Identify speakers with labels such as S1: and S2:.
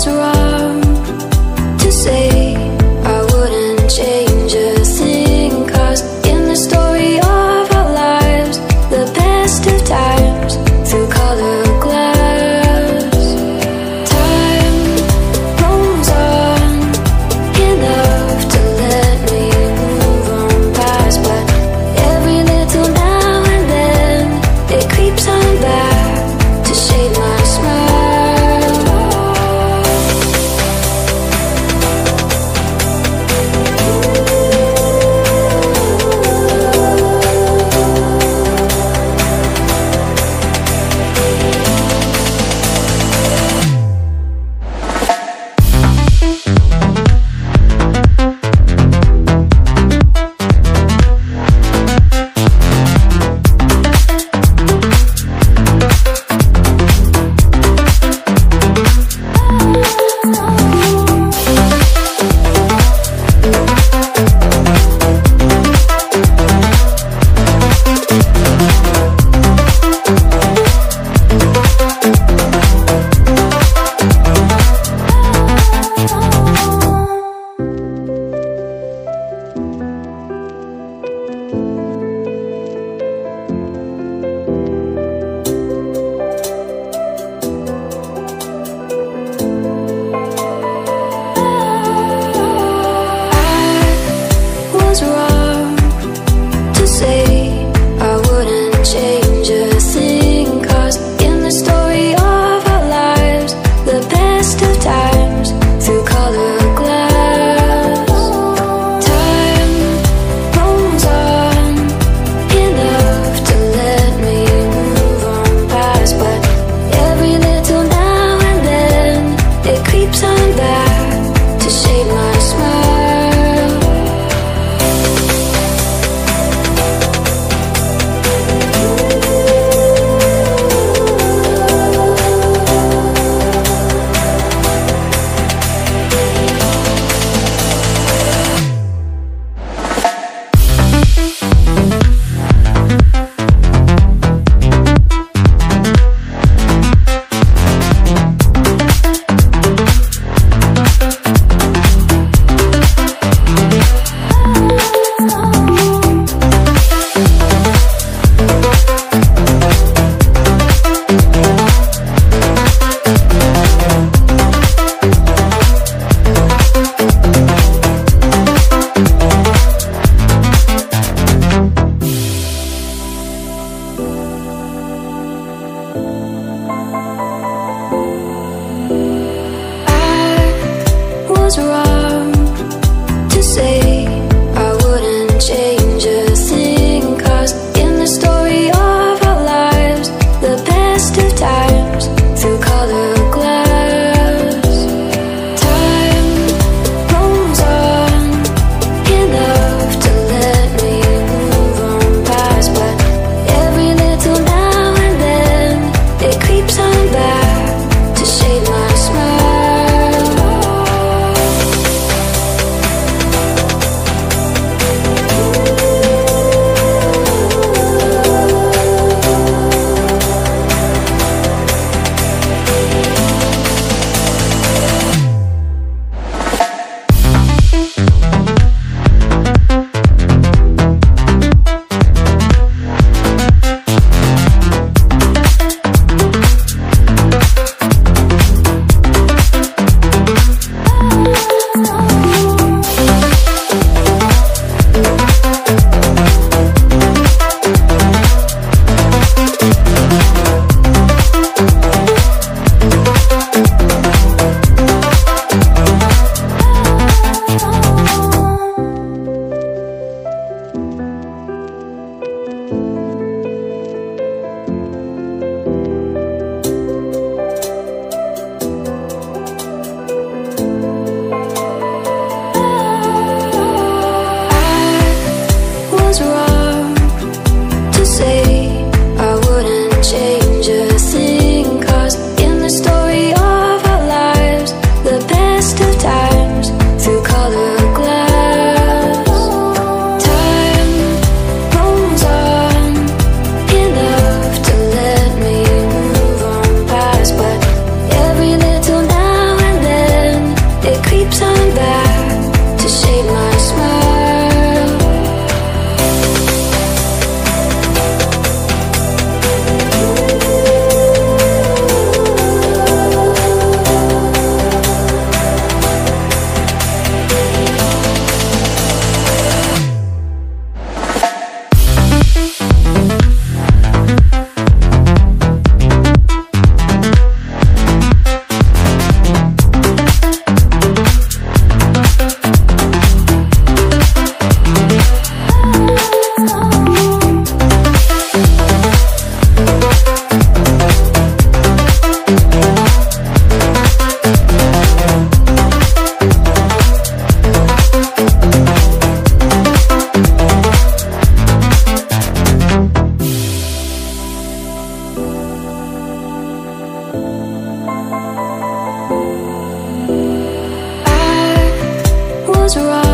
S1: was wrong to say I wouldn't change a thing, 'cause in the story of our lives, the best of times through color glass, time rolls on enough to let me move on past, but every little now and then it creeps on back to shade my smile. Wrong to say I wouldn't change a thing, 'cause in the story of our lives, the best of times through color glass, time rolls on enough to let me move on past, but every little now and then it creeps on back to shade my smile. Was wrong to say I wouldn't change a thing, 'cause in the story of our lives, the best of times through color glass, time rolls on enough to let me move on past, but every little now and then it creeps on back to shade my smile. was wrong